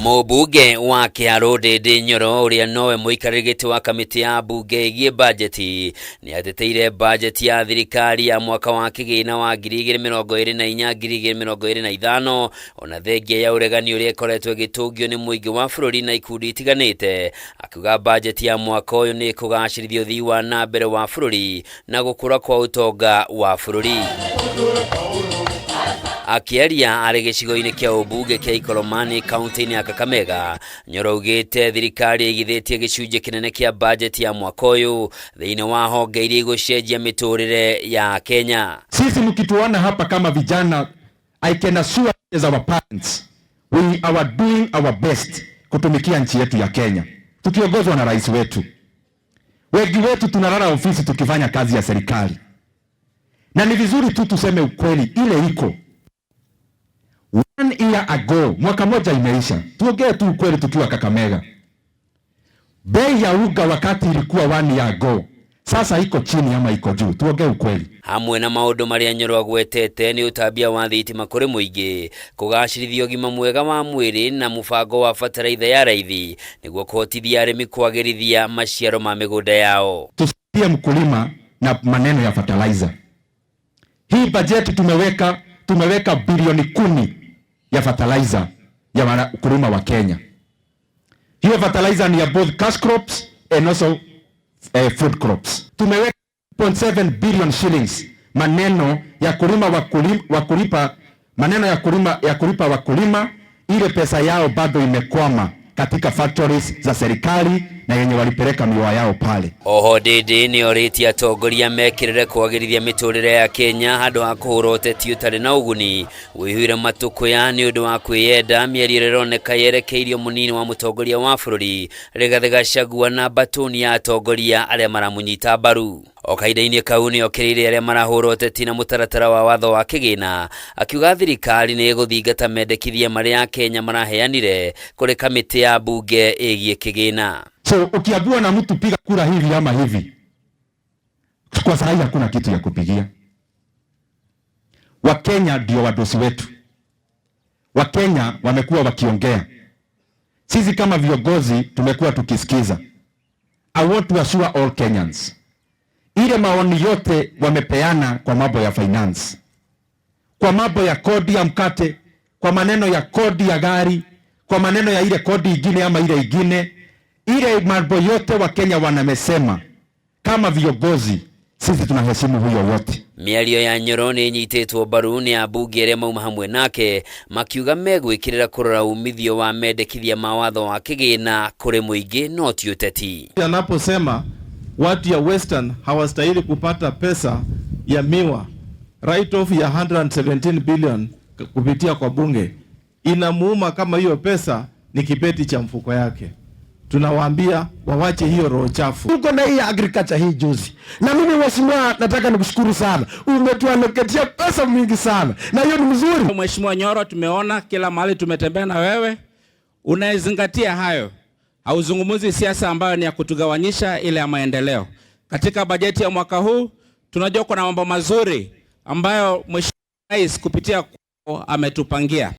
Mũmbunge wa Kiharu Ndindi Nyoro uria nowe muikarĩrĩgĩte wa kamĩtĩ ya mbunge ĩgiĩ bajeti nĩ ateteire bajeti ya thirikari ya mwaka wa kĩgĩna wa 2024-2025 ona thengia ya ũregani ũrĩa ĩkoretwo ĩgĩtũngio nĩ mũingĩ wa bũrũri na ikundi itiganĩte, akiuga bajeti ya mwaka ũyũ nĩ kũgacĩrithia ũthii wa na mbere wa bũrũri na gũkũra kwa ũtonga wa bũrũri. Akiaria arĩ gĩcigo-inĩ kĩa ũmbunge kĩa Ikolomani kaunti-inĩ ya Kakamega, Nyoro augĩte thirikari ĩigithĩtie gĩcunjĩ kĩnene kĩa bajeti ya mwaka ũyũ thĩinĩ wa honge iria igũcenjia mĩtũrĩre ya Kenya. Sisi mkituona hapa kama vijana, I can assure as our parents, we are doing our best kutumikia nchi yetu ya Kenya, tukiongozwa na rais wetu. Wengi wetu tunalala ofisi tukifanya kazi ya serikali, na ni vizuri tu tuseme ukweli ile iko. 1 year ago, mwaka moja imeisha, tuongee tu ukweli tukiwa Kakamega. Bei ya uga wakati ilikuwa 1 year ago, sasa iko chini ama iko juu? Tuongee ukweli. Hamwe na maũndũ marĩa Nyoro agwetete nĩ ũtambia wa thitima kũrĩ mũingĩ, kũgacĩrithia ũgima mwega wa mwĩrĩ na mũbango wa bataraitha ya raithi nĩguo kũhotithia arĩmi kwagĩrithia maciaro ma mĩgũnda yao. Tusaidie mkulima na maneno ya fertilizer. Hii bajeti tumeweka bilioni 10 ya fertilizer ya wakulima wa Kenya. Hiyo fertilizer ni ya both cash crops and also food crops. Tumeweka 0.7 billion shillings maneno ya kulipa wakulima, ile pesa yao bado imekwama katika factories za serikali na yenye walipeleka miwa yao pale. Oho Ndindi nĩ orĩtie atongoria mekĩrĩre kwagĩrithia mĩtũrĩre ya Kenya handũ ha kũhũra ũteti ũtarĩ na ũguni, wĩhũire matũkũya nĩ ũndũ wa kwĩyenda, mĩario ĩroneka yerekeirio mũnini wa mũtongoria wa bũrũri Rigathĩ Gachagua na batoni ya atongoria arĩa maramũnyita mbaru. O kahinda-inĩ kau nĩ okĩrĩire arĩa marahũra ũteti na mũtaratara wa watho wa kĩgĩna, akiuga thirikari nĩ ĩgũthingata mendekithia marĩa Kenya maraheanire kũrĩ kamĩtĩ ya mbunge ĩgiĩ kĩgĩna. So ukiambiwa na mtu piga kura hivi ama hivi, kwa sababu hakuna kitu ya kupigia. Wakenya ndio wadosi wetu. Wakenya wamekuwa wakiongea, sisi kama viongozi tumekuwa tukisikiza. I want to assure all Kenyans, ile maoni yote wamepeana kwa mambo ya finance, kwa mambo ya kodi ya mkate, kwa maneno ya kodi ya gari, kwa maneno ya ile kodi ingine ama ile ingine, ile mambo yote Wakenya wanamesema kama viongozi sisi tunaheshimu huyo wote. Mĩario ya Nyoro nĩ nyitĩtwo mbaru nĩ ambunge arĩa mauma hamwe nake, makiuga megwĩkĩrĩra kũrora umithio wa mendekithia ma watho wa kĩgĩna kũrĩ mũingĩ no ti ũteti. Anaposema watu ya Western hawastahili kupata pesa ya miwa, write off ya 117 billion kupitia kwa bunge, inamuuma kama hiyo pesa ni kibeti cha mfuko yake. Tunawaambia wawache hiyo roho chafu. Tuko na hii agriculture hii juzi, na mimi mheshimiwa nataka nikushukuru sana, umetualoketia pesa mingi sana na hiyo ni mzuri. Mheshimiwa Nyoro, tumeona kila mahali tumetembea na wewe, unazingatia hayo, hauzungumuzi siasa ambayo ni ya kutugawanyisha, ile ya maendeleo. Katika bajeti ya mwaka huu tunajua kuna mambo mazuri ambayo Mheshimiwa Rais kupitia ametupangia.